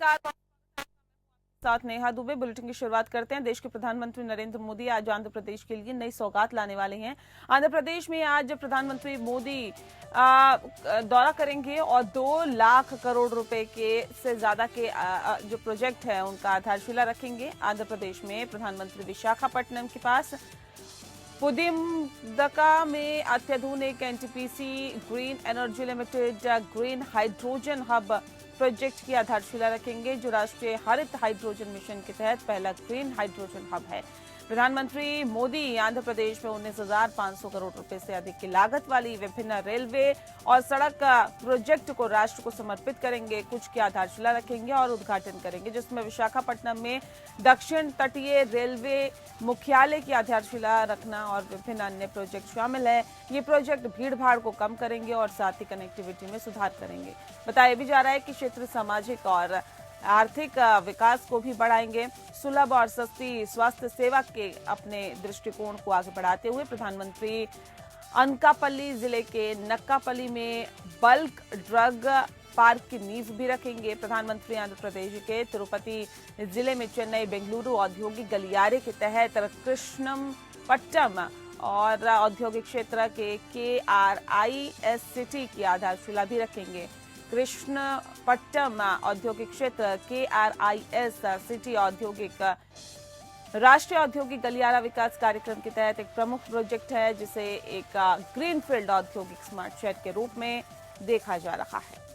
नमस्कार। साथ नेहा दुबे। बुलेटिन की शुरुआत करते हैं। देश के प्रधानमंत्री नरेंद्र मोदी आज आंध्र प्रदेश के लिए नई सौगात लाने वाले हैं। आंध्र प्रदेश में आज प्रधानमंत्री मोदी दौरा करेंगे और 2 लाख करोड़ रुपए के से ज्यादा के जो प्रोजेक्ट है उनका आधारशिला रखेंगे। आंध्र प्रदेश में प्रधानमंत्री विशाखापट्टनम के पास पुदिमदका में अत्याधुनिक NTPC green energy limited green hydrogen hub project की आधारशिला रखेंगे, जो राष्ट्रीय हरित हाइड्रोजन मिशन के तहत पहला ग्रीन हाइड्रोजन हब है। प्रधानमंत्री मोदी आंध्र प्रदेश में 19,500 करोड़ रुपए से अधिक की लागत वाली विभिन्न रेलवे और सड़क प्रोजेक्ट को राष्ट्र को समर्पित करेंगे। कुछ की आधारशिला रखेंगे और उद्घाटन करेंगे, जिसमें विशाखापट्टनम में दक्षिण तटीय रेलवे मुख्यालय की आधारशिला रखना और विभिन्न अन्य प्रोजेक्ट शामिल है। ये प्रोजेक्ट भीड़ भाड़ को कम करेंगे और साथ ही कनेक्टिविटी में सुधार करेंगे। बताया भी जा रहा है कि क्षेत्र सामाजिक और आर्थिक विकास को भी बढ़ाएंगे। सुलभ और सस्ती स्वास्थ्य सेवा के अपने दृष्टिकोण को आगे बढ़ाते हुए प्रधानमंत्री अनकापल्ली जिले के नक्कापल्ली में बल्क ड्रग पार्क की नींव भी रखेंगे। प्रधानमंत्री आंध्र प्रदेश के तिरुपति जिले में चेन्नई बेंगलुरु औद्योगिक गलियारे के तहत कृष्णपट्टम और औद्योगिक क्षेत्र के KRIS सिटी की आधारशिला भी रखेंगे। कृष्णपट्टम औद्योगिक क्षेत्र KRIS सिटी औद्योगिक राष्ट्रीय औद्योगिक गलियारा विकास कार्यक्रम के तहत एक प्रमुख प्रोजेक्ट है, जिसे एक ग्रीनफील्ड औद्योगिक स्मार्ट शहर के रूप में देखा जा रहा है।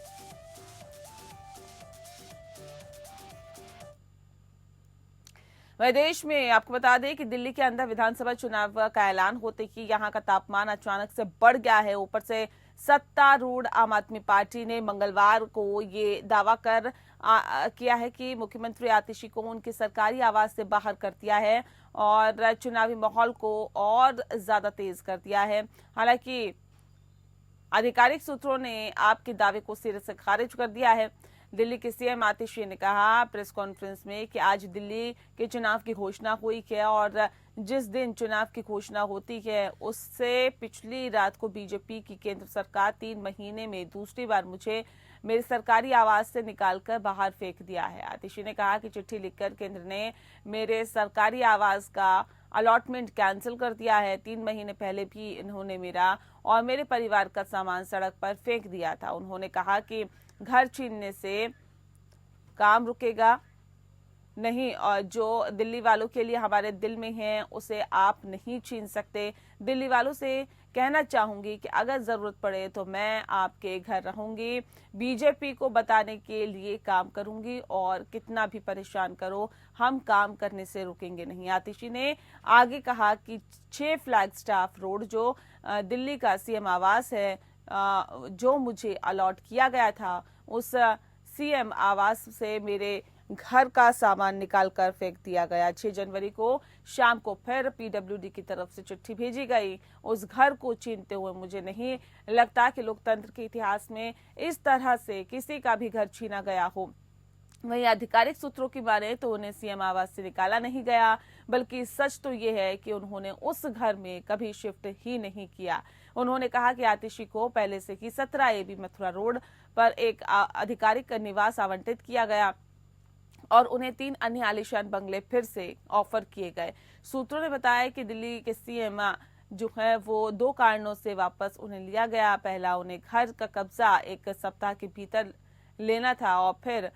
वह देश में आपको बता दें कि दिल्ली के अंदर विधानसभा चुनाव का ऐलान होते ही यहां का तापमान अचानक से बढ़ गया है। ऊपर से सत्तारूढ़ आम आदमी पार्टी ने मंगलवार को ये दावा किया है कि मुख्यमंत्री आतिशी को उनके सरकारी आवास से बाहर कर दिया है और चुनावी माहौल को और ज्यादा तेज कर दिया है। हालांकि आधिकारिक सूत्रों ने आपके दावे को सिरे से खारिज कर दिया है। दिल्ली के सीएम आतिशी ने कहा प्रेस कॉन्फ्रेंस में कि आज दिल्ली के चुनाव की घोषणा हुई है और जिस दिन चुनाव की घोषणा होती है उससे पिछली रात को बीजेपी की केंद्र सरकार 3 महीने में दूसरी बार मुझे मेरे सरकारी आवास से निकालकर बाहर फेंक दिया है। आतिशी ने कहा कि चिट्ठी लिखकर केंद्र ने मेरे सरकारी आवास का अलॉटमेंट कैंसिल कर दिया है। 3 महीने पहले भी इन्होंने मेरा और मेरे परिवार का सामान सड़क पर फेंक दिया था। उन्होंने कहा कि घर छीनने से काम रुकेगा नहीं और जो दिल्ली वालों के लिए हमारे दिल में है उसे आप नहीं छीन सकते। दिल्ली वालों से कहना चाहूंगी कि अगर जरूरत पड़े तो मैं आपके घर रहूंगी, बीजेपी को बताने के लिए काम करूंगी और कितना भी परेशान करो हम काम करने से रुकेंगे नहीं। आतिशी ने आगे कहा कि 6 फ्लैग स्टाफ रोड जो दिल्ली का सीएम आवास है जो मुझे अलॉट किया गया था, उस सीएम आवास से मेरे घर का सामान निकालकर फेंक दिया गया। 6 जनवरी को शाम को फिर पीडब्ल्यूडी की तरफ से चिट्ठी भेजी गई उस घर को छीनते हुए। मुझे नहीं लगता कि लोकतंत्र के इतिहास में इस तरह से किसी का भी घर छीना गया हो। वहीं आधिकारिक सूत्रों की माने तो उन्हें सीएम आवास से निकाला नहीं गया, बल्कि सच तो ये है कि उन्होंने उस घर में कभी शिफ्ट ही नहीं किया। उन्होंने कहा कि आतिशी को पहले से ही 17 AB मथुरा रोड पर एक आधिकारिक निवास आवंटित किया गया और उन्हें 3 अन्य आलीशान बंगले फिर से ऑफर किए गए। सूत्रों ने बताया कि दिल्ली के सीएम जो है वो 2 कारणों से वापस उन्हें लिया गया। पहला, उन्हें घर का कब्जा 1 सप्ताह के भीतर लेना था और फिर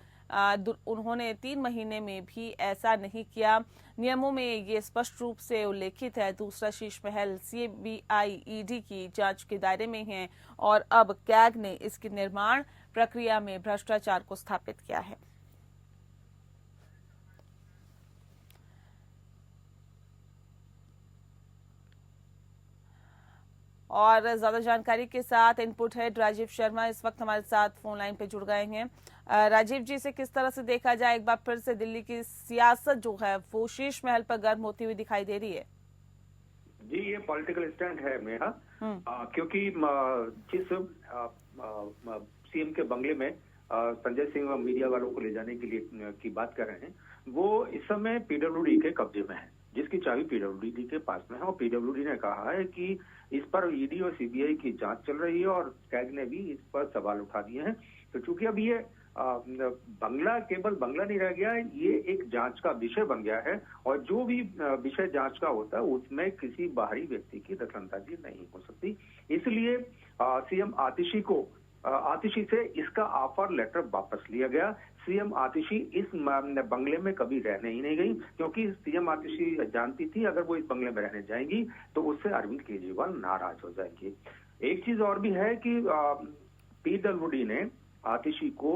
उन्होंने 3 महीने में भी ऐसा नहीं किया। नियमों में ये स्पष्ट रूप से उल्लेखित है। दूसरा, शीश महल CBI ED की जांच के दायरे में है और अब कैग ने इसकी निर्माण प्रक्रिया में भ्रष्टाचार को स्थापित किया है। और ज्यादा जानकारी के साथ इनपुट है राजीव शर्मा इस वक्त हमारे साथ फोन लाइन पे जुड़ गए हैं। राजीव जी, से किस तरह से देखा जाए एक बार फिर से दिल्ली की सियासत जो है वो शीश महल पर गर्म होती हुई दिखाई दे रही है? जी, ये पॉलिटिकल स्टंट है मेरा, क्योंकि जिस सीएम के बंगले में संजय सिंह मीडिया वालों को ले जाने के लिए की बात कर रहे हैं, वो इस समय पीडब्ल्यूडी के कब्जे में है, जिसकी चाबी पीडब्ल्यूडी के पास में है। और पीडब्ल्यूडी ने कहा है कि इस पर ईडी और सीबीआई की जांच चल रही है और कैग ने भी इस पर सवाल उठा दिए हैं। तो चूंकि अब ये बंगला केवल बंगला नहीं रह गया, ये एक जांच का विषय बन गया है और जो भी विषय जांच का होता है उसमें किसी बाहरी व्यक्ति की दखलंदाजी नहीं हो सकती। इसलिए सीएम आतिशी से इसका ऑफर लेटर वापस लिया गया। सीएम आतिशी इस बंगले में कभी रहने ही नहीं गई, क्योंकि सीएम आतिशी जानती थी अगर वो इस बंगले में रहने जाएंगी तो उससे अरविंद केजरीवाल नाराज हो जाएंगे। एक चीज और भी है कि पीडब्ल्यूडी ने आतिशी को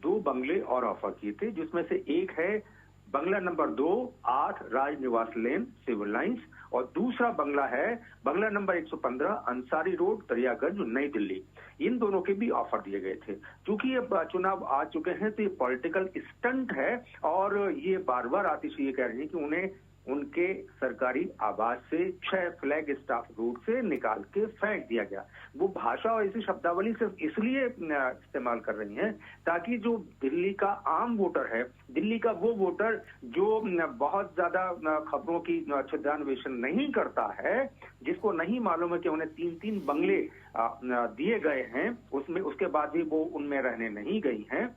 2 बंगले और ऑफर किए थे, जिसमें से एक है बंगला नंबर 2, 8 राजनिवास लेन, सिविल लाइंस, और दूसरा बंगला है बंगला नंबर 115 अंसारी रोड, दरियागंज, नई दिल्ली। इन दोनों के भी ऑफर दिए गए थे। चूंकि ये चुनाव आ चुके हैं तो ये पॉलिटिकल स्टंट है और ये बार बार आतिशी ये कह रही है कि उन्हें उनके सरकारी आवास से 6 फ्लैग स्टाफ रूट से निकाल के फेंक दिया गया। वो भाषा और इसी शब्दावली सिर्फ इसलिए इस्तेमाल कर रही हैं ताकि जो दिल्ली का आम वोटर है, दिल्ली का वो वोटर जो बहुत ज्यादा खबरों की छिद्रान्वेषण नहीं करता है, जिसको नहीं मालूम है कि उन्हें 3-3 बंगले दिए गए हैं, उसमें उसके बाद भी वो उनमें रहने नहीं गई हैं,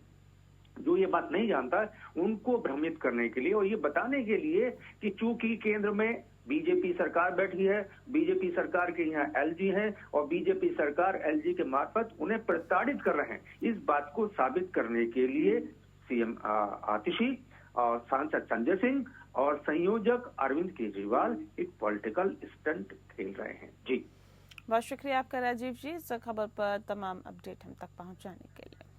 जो ये बात नहीं जानता, उनको भ्रमित करने के लिए और ये बताने के लिए कि चूंकि केंद्र में बीजेपी सरकार बैठी है, बीजेपी सरकार के यहाँ एलजी है और बीजेपी सरकार एलजी के मार्फत उन्हें प्रताड़ित कर रहे हैं, इस बात को साबित करने के लिए सीएम आतिशी और सांसद संजय सिंह और संयोजक अरविंद केजरीवाल एक पॉलिटिकल स्टंट खेल रहे हैं। जी, बहुत शुक्रिया आपका राजीव जी, इस खबर पर तमाम अपडेट हम तक पहुंचाने के लिए।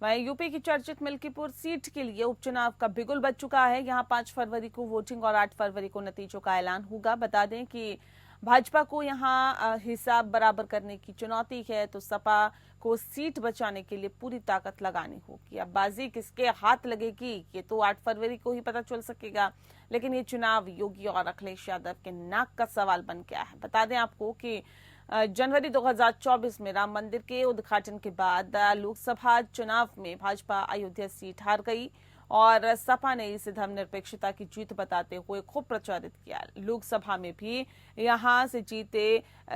वहीं यूपी की चर्चित मिल्कीपुर सीट के लिए उपचुनाव का बिगुल बज चुका है। यहां 5 फरवरी को वोटिंग और 8 फरवरी को नतीजों का ऐलान होगा। बता दें कि भाजपा को यहां हिसाब बराबर करने की चुनौती है, तो सपा को सीट बचाने के लिए पूरी ताकत लगानी होगी। अब बाजी किसके हाथ लगेगी ये तो 8 फरवरी को ही पता चल सकेगा, लेकिन ये चुनाव योगी और अखिलेश यादव के नाक का सवाल बन गया है। बता दें आपको कि जनवरी 2024 में राम मंदिर के उद्घाटन के बाद लोकसभा चुनाव में भाजपा अयोध्या सीट हार गई और सपा ने इसे धर्मनिरपेक्षता की जीत बताते हुए खूब प्रचारित किया। लोकसभा में भी यहां से जीते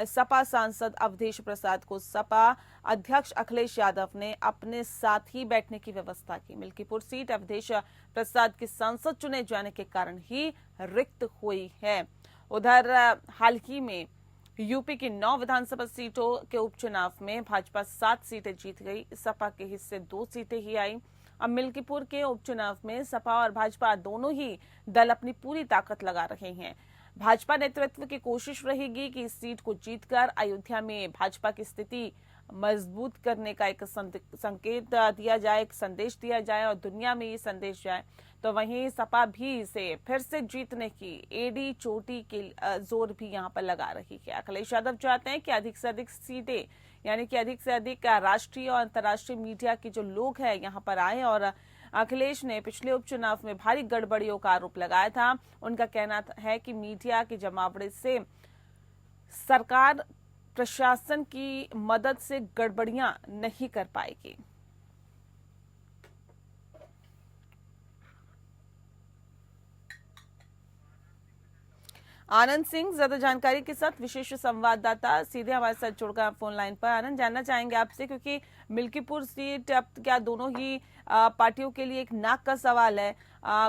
सपा सांसद अवधेश प्रसाद को सपा अध्यक्ष अखिलेश यादव ने अपने साथ ही बैठने की व्यवस्था की। मिल्कीपुर सीट अवधेश प्रसाद के सांसद चुने जाने के कारण ही रिक्त हुई है। उधर हाल ही में यूपी की 9 विधानसभा सीटों के उपचुनाव में भाजपा 7 सीटें जीत गई, सपा के हिस्से 2 सीटें ही आई। अब मिल्कीपुर के उपचुनाव में सपा और भाजपा दोनों ही दल अपनी पूरी ताकत लगा रहे हैं। भाजपा नेतृत्व की कोशिश रहेगी कि इस सीट को जीतकर अयोध्या में भाजपा की स्थिति मजबूत करने का एक संकेत दिया जाए, एक संदेश दिया जाए और दुनिया में ये संदेश जाए। तो वहीं सपा भी इसे फिर से जीतने की एडी चोटी के जोर भी यहां पर लगा रही है। अखिलेश यादव चाहते हैं कि अधिक से अधिक सीटें, यानी कि अधिक से अधिक राष्ट्रीय और अंतर्राष्ट्रीय मीडिया के जो लोग हैं यहां पर आए। और अखिलेश ने पिछले उपचुनाव में भारी गड़बड़ियों का आरोप लगाया था। उनका कहना है कि मीडिया के जमावड़े से सरकार प्रशासन की मदद से गड़बड़ियां नहीं कर पाएगी। आनंद सिंह ज्यादा जानकारी के साथ विशेष संवाददाता सीधे हमारे साथ जुड़कर फोन लाइन पर। आनंद, जानना चाहेंगे आपसे क्योंकि मिल्कीपुर सीट अब क्या दोनों ही पार्टियों के लिए एक नाक का सवाल है।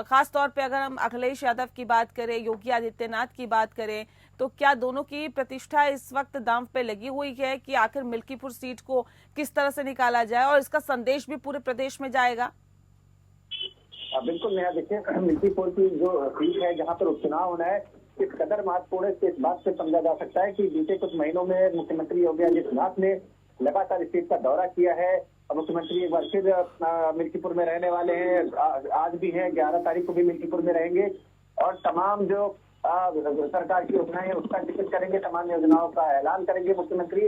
खास तौर पे अगर हम अखिलेश यादव की बात करें, योगी आदित्यनाथ की बात करें, तो क्या दोनों की प्रतिष्ठा इस वक्त दांव पे लगी हुई है कि आखिर मिल्कीपुर सीट को किस तरह से निकाला जाए और इसका संदेश भी पूरे प्रदेश में जाएगा? बिल्कुल नया, देखिए मिल्कीपुर की जो सीट है जहाँ पर उपचुनाव होना है, किस कदर महत्वपूर्ण है इस बात से समझा जा सकता है कि बीते कुछ महीनों में मुख्यमंत्री योगी आदित्यनाथ ने लगातार इस सीट का दौरा किया है। अब मुख्यमंत्री एक बार फिर मिल्कीपुर में रहने वाले हैं, आज भी हैं, 11 तारीख को भी मिल्कीपुर में रहेंगे और तमाम जो सरकार की योजनाएं है उसका जिक्र करेंगे, तमाम योजनाओं का ऐलान करेंगे मुख्यमंत्री।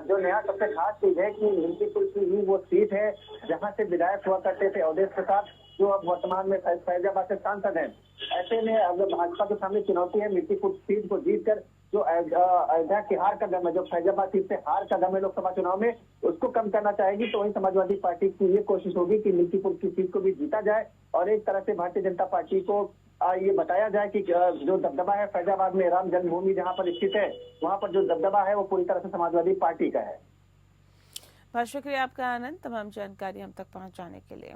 जो नया सबसे खास चीज है कि मिल्कीपुर की ही वो सीट है जहाँ से विधायक हुआ करते थे अवधेश प्रसाद, जो अब वर्तमान में फैजाबाद से सांसद हैं। ऐसे में अगर भाजपा के सामने चुनौती है मिल्कीपुर सीट को जीतकर जो अयोध्या की हार का गम है, जो फैजाबाद सीट से हार का गम है लोकसभा चुनाव में, उसको कम करना चाहेगी। तो वही समाजवादी पार्टी की ये कोशिश होगी कि मिल्कीपुर की सीट को भी जीता जाए और एक तरह से भारतीय जनता पार्टी को ये बताया जाए कि जो दबदबा है फैजाबाद में राम जन्मभूमि जहाँ पर स्थित है, वहाँ पर जो दबदबा है वो पूरी तरह से समाजवादी पार्टी का है। बहुत शुक्रिया आपका आनंद, तमाम जानकारी हम तक पहुंचाने के लिए।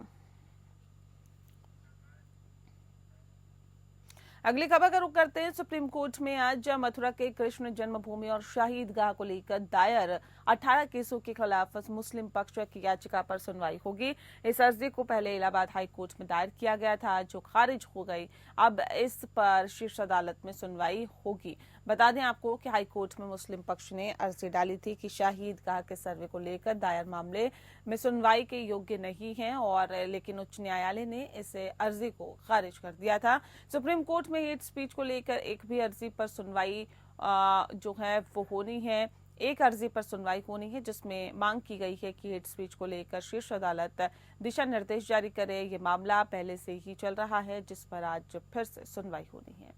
अगली खबर का रुख करते हैं। सुप्रीम कोर्ट में आज मथुरा के कृष्ण जन्मभूमि और शाही ईदगाह को लेकर दायर 18 केसों के खिलाफ मुस्लिम पक्ष की याचिका पर सुनवाई होगी। इस अर्जी को पहले इलाहाबाद हाई कोर्ट में दायर किया गया था, जो खारिज हो गई। अब इस पर शीर्ष अदालत में सुनवाई होगी। बता दें आपको कि हाई कोर्ट में मुस्लिम पक्ष ने अर्जी डाली थी कि शाही ईदगाह के सर्वे को लेकर दायर मामले में सुनवाई के योग्य नहीं है, और लेकिन उच्च न्यायालय ने इस अर्जी को खारिज कर दिया था। सुप्रीम कोर्ट में हेट स्पीच को लेकर एक भी अर्जी पर सुनवाई जो है वो होनी है। एक अर्जी पर सुनवाई होनी है जिसमें मांग की गई है कि हेट स्पीच को लेकर शीर्ष अदालत दिशा निर्देश जारी करे। ये मामला पहले से ही चल रहा है, जिस पर आज फिर से सुनवाई होनी है।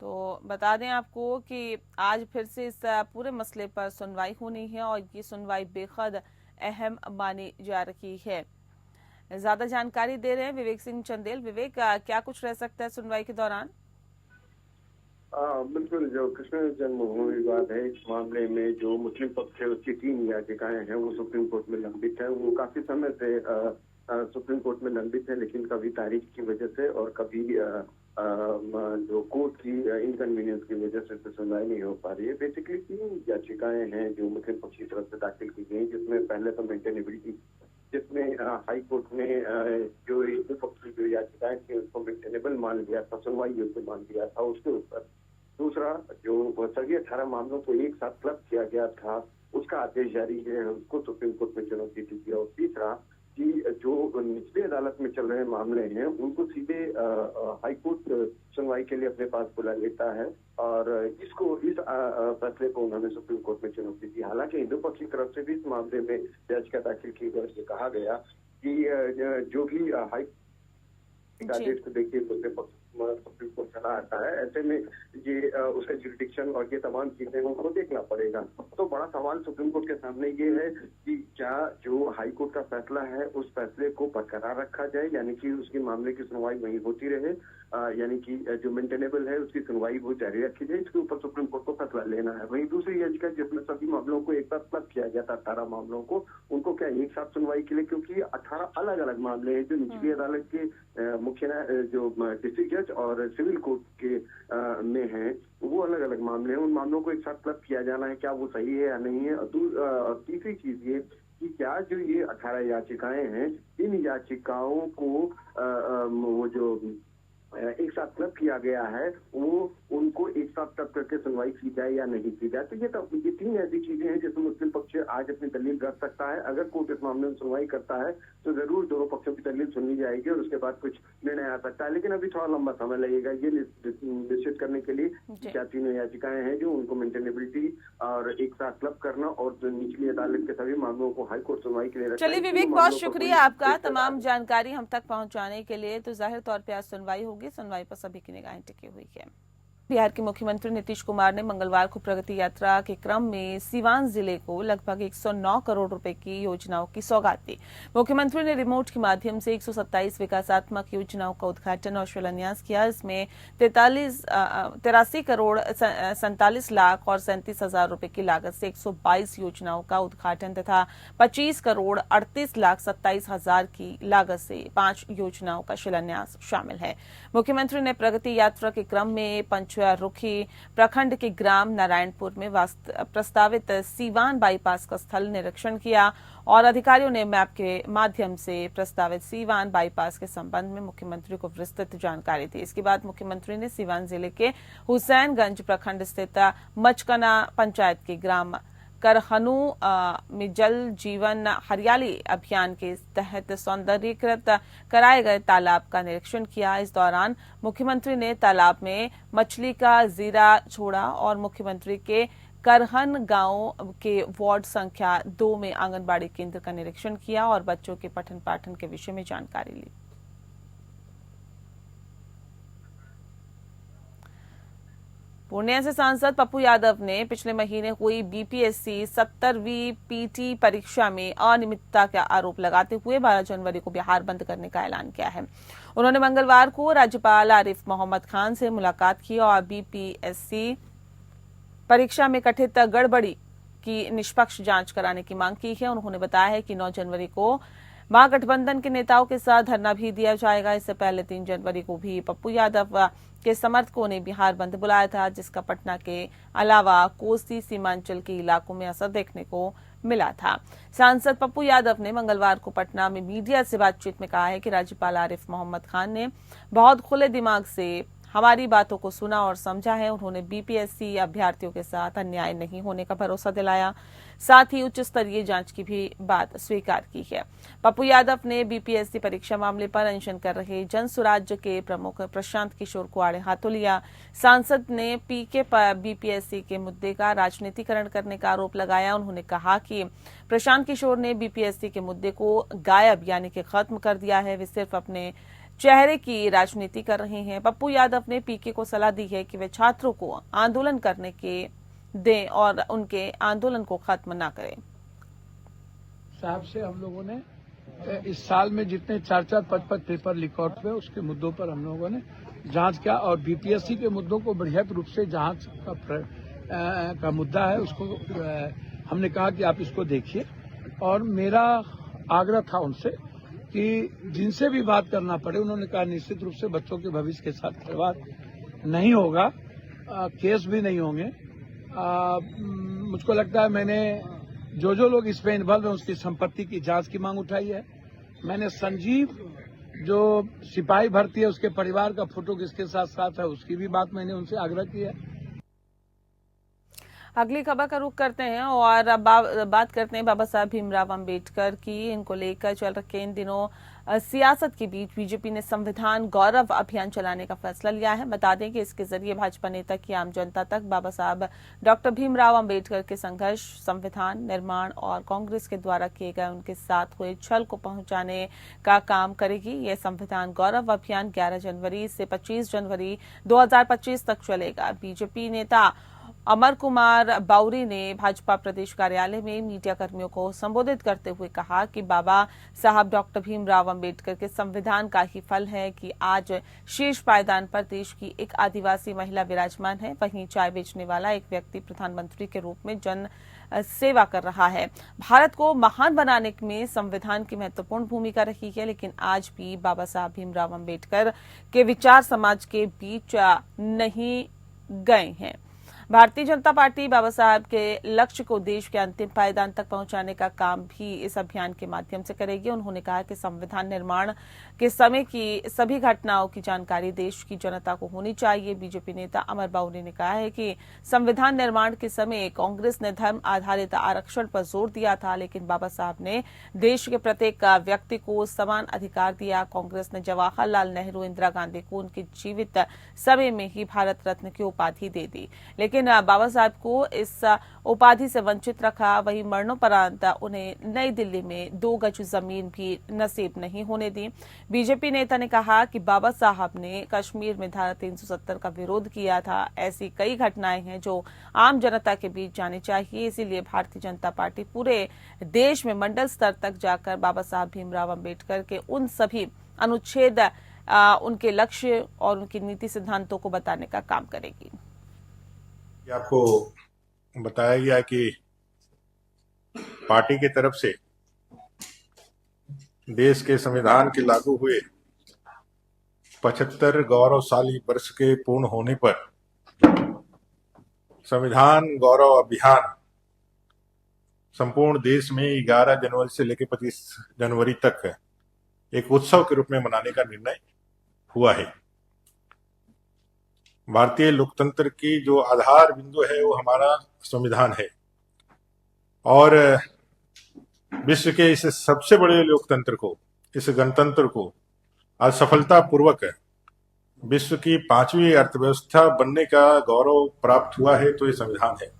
तो बता दें आपको कि आज फिर से इस पूरे मसले पर सुनवाई होनी है, और ये सुनवाई बेहद अहम मानी जा रही है। ज्यादा जानकारी दे रहे हैं विवेक सिंह चंदेल। विवेक, क्या कुछ रह सकता है सुनवाई के दौरान? बिल्कुल, जो कृष्ण जन्मभूमि विवाद है, इस मामले में जो मुस्लिम पक्ष है उसकी 3 याचिकाएं हैं, वो सुप्रीम कोर्ट में लंबित है। वो काफी समय से सुप्रीम कोर्ट में लंबित है, लेकिन कभी तारीख की वजह से और कभी जो कोर्ट की इनकन्वीनियंस की वजह से सुनवाई नहीं हो पा रही है। बेसिकली 3 याचिकाएं हैं जो मुस्लिम पक्ष की तरफ से दाखिल की गई, जिसमें पहले तो मेंटेनेबिलिटी, जिसमें हाई कोर्ट ने जो हिंदू पक्ष की जो याचिकाएं थी उसको मेंटेनेबल मान लिया था, सुनवाई योग्य मान लिया था उसके ऊपर। दूसरा, जो सभी 18 मामलों को एक साथ क्लब किया गया था, उसका आदेश जारी है, उसको सुप्रीम कोर्ट में चुनौती दी गई। और तीसरा कि जो निचली अदालत में चल रहे मामले हैं उनको सीधे हाई कोर्ट सुनवाई के लिए अपने पास बुला लेता है, और इस फैसले को उन्होंने सुप्रीम कोर्ट में चुनौती दी। हालांकि हिंदू पक्ष की तरफ से भी इस मामले में याचिका दाखिल की गई, ये कहा गया कि जो भी हाई आदेश को देखिए सुप्रीम कोर्ट चला आता है, ऐसे में ये उसका जुरिडिक्शन और ये तमाम चीजें उनको देखना पड़ेगा। तो बड़ा सवाल सुप्रीम कोर्ट के सामने ये है कि क्या जो हाई कोर्ट का फैसला है उस फैसले को बरकरार रखा जाए, यानी कि उसके मामले की सुनवाई वहीं होती रहे, यानी कि जो मेंटेनेबल है उसकी सुनवाई वो जारी रखी जाए। इसके ऊपर सुप्रीम कोर्ट को फैसला लेना है। वहीं दूसरी याचिका जिसमें सभी मामलों को एक साथ क्लब किया गया था, 18 मामलों को, उनको क्या एक साथ सुनवाई के लिए, क्योंकि 18 अलग अलग मामले हैं जो निचली अदालत के मुख्य जो डिस्ट्रिक्ट जज और सिविल कोर्ट के में हैं, वो अलग अलग मामले हैं। उन मामलों को एक साथ क्लब किया जाना है, क्या वो सही है या नहीं है। और तीसरी चीज ये कि क्या जो ये 18 याचिकाएं हैं, इन याचिकाओं को वो जो एक साथ क्लब किया गया है वो उनको एक साथ क्लब करके सुनवाई की जाए या नहीं की जाए। तो ये 3 ऐसी चीजें हैं जिसमें मुस्लिम पक्ष आज अपनी दलील रख सकता है। अगर कोर्ट इस मामले में सुनवाई करता है तो जरूर दोनों पक्षों की दलील सुनी जाएगी और उसके बाद कुछ निर्णय आ सकता है, लेकिन अभी थोड़ा लंबा समय लगेगा ये निश्चित करने के लिए क्या 3 याचिकाएं हैं जो उनको मेंटेनेबिलिटी और एक साथ क्लब करना और निचली अदालत के सभी मामलों को हाई कोर्ट सुनवाई के लिए। चलिए विवेक, बहुत शुक्रिया आपका तमाम जानकारी हम तक पहुंचाने के लिए। तो जाहिर तौर पर आज सुनवाई होगी, सुनवाई पर सभी की निगाहें टिकी हुई है। बिहार के मुख्यमंत्री नीतीश कुमार ने मंगलवार को प्रगति यात्रा के क्रम में सीवान जिले को लगभग 109 करोड़ रुपए की योजनाओं की सौगात दी। मुख्यमंत्री ने रिमोट के माध्यम से 127 विकासात्मक योजनाओं का उद्घाटन और शिलान्यास किया। इसमें 83 करोड़ 47 लाख और 37,000 रुपए की लागत से 122 योजनाओं का उद्घाटन तथा 25 करोड़ 38 लाख 27 हजार की लागत से 5 योजनाओं का शिलान्यास शामिल है। मुख्यमंत्री ने प्रगति यात्रा के क्रम में रुखी प्रखंड के ग्राम नारायणपुर में प्रस्तावित सीवान बाईपास का स्थल निरीक्षण किया और अधिकारियों ने मैप के माध्यम से प्रस्तावित सीवान बाईपास के संबंध में मुख्यमंत्री को विस्तृत जानकारी दी। इसके बाद मुख्यमंत्री ने सीवान जिले के हुसैनगंज प्रखंड स्थित मचकना पंचायत के ग्राम करहनु में जल जीवन हरियाली अभियान के तहत सौंदर्यीकृत कराए गए तालाब का निरीक्षण किया। इस दौरान मुख्यमंत्री ने तालाब में मछली का जीरा छोड़ा और मुख्यमंत्री के करहन गांव के वार्ड संख्या 2 में आंगनबाड़ी केंद्र का निरीक्षण किया और बच्चों के पठन पाठन के विषय में जानकारी ली। पूर्णिया से सांसद पप्पू यादव ने पिछले महीने हुई बीपीएससी 70वीं पीटी परीक्षा में अनियमितता का आरोप लगाते हुए 12 जनवरी को बिहार बंद करने का ऐलान किया है। उन्होंने मंगलवार को राज्यपाल आरिफ मोहम्मद खान से मुलाकात की और बीपीएससी परीक्षा में कथित गड़बड़ी की निष्पक्ष जांच कराने की मांग की है। उन्होंने बताया है कि 9 जनवरी को महागठबंधन के नेताओं के साथ धरना भी दिया जाएगा। इससे पहले 3 जनवरी को भी पप्पू यादव के समर्थकों ने बिहार बंद बुलाया था, जिसका पटना के अलावा कोसी सीमांचल के इलाकों में असर देखने को मिला था। सांसद पप्पू यादव ने मंगलवार को पटना में मीडिया से बातचीत में कहा है कि राज्यपाल आरिफ मोहम्मद खान ने बहुत खुले दिमाग से हमारी बातों को सुना और समझा है। उन्होंने बीपीएससी अभ्यर्थियों के साथ अन्याय नहीं होने का भरोसा दिलाया, साथ ही उच्च स्तरीय जांच की भी बात स्वीकार की है। पप्पू यादव ने बीपीएससी परीक्षा मामले पर अनशन कर रहे जन सुराज्य के प्रमुख प्रशांत किशोर को आड़े हाथों लिया। सांसद ने पीके पर बीपीएससी के मुद्दे का राजनीतिकरण करने का आरोप लगाया। उन्होंने कहा कि प्रशांत किशोर ने बीपीएससी के मुद्दे को गायब यानी कि खत्म कर दिया है। वे सिर्फ अपने चेहरे की राजनीति कर रहे हैं। पप्पू यादव ने पीके को सलाह दी है कि वे छात्रों को आंदोलन करने के दें और उनके आंदोलन को खत्म न करें। साहब से हम लोगों ने इस साल में जितने 4-4, 5-5 पेपर लीक आउट हुए उसके मुद्दों पर हम लोगों ने जांच किया और बीपीएससी के मुद्दों को बृहद रूप से जांच का मुद्दा है, उसको हमने कहा कि आप इसको देखिए। और मेरा आग्रह था उनसे कि जिनसे भी बात करना पड़े, उन्होंने कहा निश्चित रूप से बच्चों के भविष्य के साथ खिलवाड़ नहीं होगा, केस भी नहीं होंगे। मुझको लगता है मैंने जो लोग इसमें इन्वॉल्व है उसकी संपत्ति की जांच की मांग उठाई है। मैंने संजीव जो सिपाही भर्ती है उसके परिवार का फोटो किसके साथ साथ है उसकी भी बात मैंने उनसे आग्रह की है। अगली खबर का रुख करते हैं और अब बात करते हैं बाबा साहब भीमराव अंबेडकर की। इनको लेकर चल रखे इन दिनों सियासत के बीच बीजेपी ने संविधान गौरव अभियान चलाने का फैसला लिया है। बता दें कि इसके जरिए भाजपा नेता की आम जनता तक बाबा साहब डॉक्टर भीमराव अंबेडकर के संघर्ष, संविधान निर्माण और कांग्रेस के द्वारा किए गए उनके साथ हुए छल को पहुंचाने का काम करेगी। यह संविधान गौरव अभियान 11 जनवरी से 25 जनवरी 2025 तक चलेगा। बीजेपी नेता अमर कुमार बाउरी ने भाजपा प्रदेश कार्यालय में मीडिया कर्मियों को संबोधित करते हुए कहा कि बाबा साहब डॉक्टर भीमराव अंबेडकर के संविधान का ही फल है कि आज शीर्ष पायदान पर देश की एक आदिवासी महिला विराजमान है, वहीं चाय बेचने वाला एक व्यक्ति प्रधानमंत्री के रूप में जन सेवा कर रहा है। भारत को महान बनाने में संविधान की महत्वपूर्ण भूमिका रही है, लेकिन आज भी बाबा साहब भीमराव अंबेडकर के विचार समाज के बीच नहीं गए हैं। भारतीय जनता पार्टी बाबा साहब के लक्ष्य को देश के अंतिम पायदान तक पहुंचाने का काम भी इस अभियान के माध्यम से करेगी। उन्होंने कहा कि संविधान निर्माण के समय की सभी घटनाओं की जानकारी देश की जनता को होनी चाहिए। बीजेपी नेता अमर बाउरी ने कहा है कि संविधान निर्माण के समय कांग्रेस ने धर्म आधारित आरक्षण पर जोर दिया था, लेकिन बाबा साहब ने देश के प्रत्येक व्यक्ति को समान अधिकार दिया। कांग्रेस ने जवाहरलाल नेहरू, इंदिरा गांधी को उनके जीवित समय में ही भारत रत्न की उपाधि दे दी, लेकिन बाबा साहब को इस उपाधि से वंचित रखा। वहीं मरणोपरांत उन्हें नई दिल्ली में 2 गज जमीन भी नसीब नहीं होने दी। बीजेपी नेता ने कहा कि बाबा साहब ने कश्मीर में धारा 370 का विरोध किया था। ऐसी कई घटनाएं हैं जो आम जनता के बीच जानी चाहिए। इसीलिए भारतीय जनता पार्टी पूरे देश में मंडल स्तर तक जाकर बाबा साहब भीमराव अंबेडकर के उन सभी अनुच्छेद, उनके लक्ष्य और उनकी नीति सिद्धांतों को बताने का काम करेगी। आपको बताया गया कि पार्टी की तरफ से देश के संविधान के लागू हुए 75 गौरवशाली वर्ष के पूर्ण होने पर संविधान गौरव अभियान संपूर्ण देश में 11 जनवरी से लेकर 25 जनवरी तक एक उत्सव के रूप में मनाने का निर्णय हुआ है। भारतीय लोकतंत्र की जो आधार बिंदु है वो हमारा संविधान है और विश्व के इस सबसे बड़े लोकतंत्र को, इस गणतंत्र को आज सफलतापूर्वक विश्व की 5वीं अर्थव्यवस्था बनने का गौरव प्राप्त हुआ है तो ये संविधान है।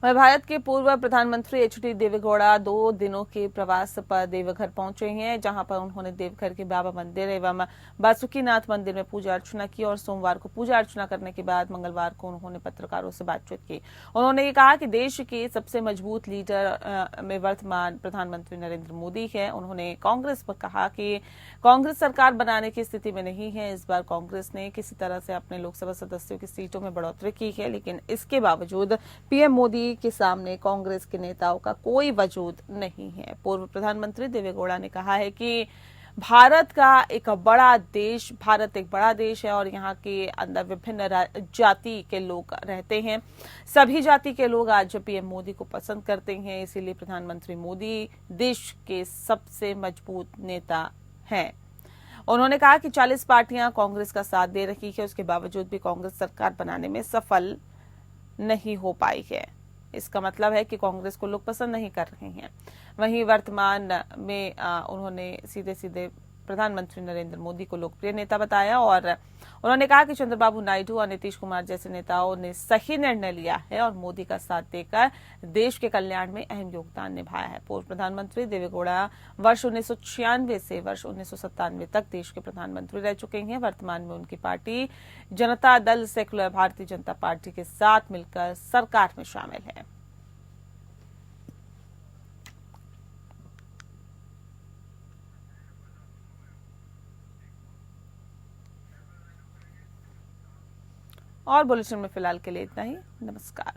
वह भारत के पूर्व प्रधानमंत्री एच.डी. देवेगौड़ा 2 दिनों के प्रवास पर देवघर पहुंचे हैं, जहां पर उन्होंने देवघर के बाबा मंदिर एवं बासुकीनाथ मंदिर में पूजा अर्चना की और सोमवार को पूजा अर्चना करने के बाद मंगलवार को उन्होंने पत्रकारों से बातचीत की। उन्होंने ये कहा कि देश के सबसे मजबूत लीडर में वर्तमान प्रधानमंत्री नरेंद्र मोदी है। उन्होंने कांग्रेस पर कहा कि कांग्रेस सरकार बनाने की स्थिति में नहीं है। इस बार कांग्रेस ने किसी तरह से अपने लोकसभा सदस्यों की सीटों में बढ़ोतरी की है, लेकिन इसके बावजूद पीएम मोदी के सामने कांग्रेस के नेताओं का कोई वजूद नहीं है। पूर्व प्रधानमंत्री देवेगौड़ा ने कहा है कि भारत एक बड़ा देश है और यहाँ के अंदर विभिन्न जाति के लोग रहते हैं। सभी जाति के लोग आज पीएम मोदी को पसंद करते हैं, इसीलिए प्रधानमंत्री मोदी देश के सबसे मजबूत नेता हैं। उन्होंने कहा कि 40 पार्टियां कांग्रेस का साथ दे रही है, उसके बावजूद भी कांग्रेस सरकार बनाने में सफल नहीं हो पाई है। इसका मतलब है कि कांग्रेस को लोग पसंद नहीं कर रहे हैं। वहीं वर्तमान में उन्होंने सीधे सीधे प्रधानमंत्री नरेंद्र मोदी को लोकप्रिय नेता बताया और उन्होंने कहा कि चंद्रबाबू नायडू और नीतीश कुमार जैसे नेताओं ने सही निर्णय लिया है और मोदी का साथ देकर देश के कल्याण में अहम योगदान निभाया है। पूर्व प्रधानमंत्री देवेगौड़ा वर्ष 1996 से वर्ष 1997 तक देश के प्रधानमंत्री रह चुके हैं। वर्तमान में उनकी party Janata Dal secular Bharatiya Janata party के साथ मिलकर सरकार में शामिल है। और बुलेटिन में फिलहाल के लिए इतना ही। नमस्कार।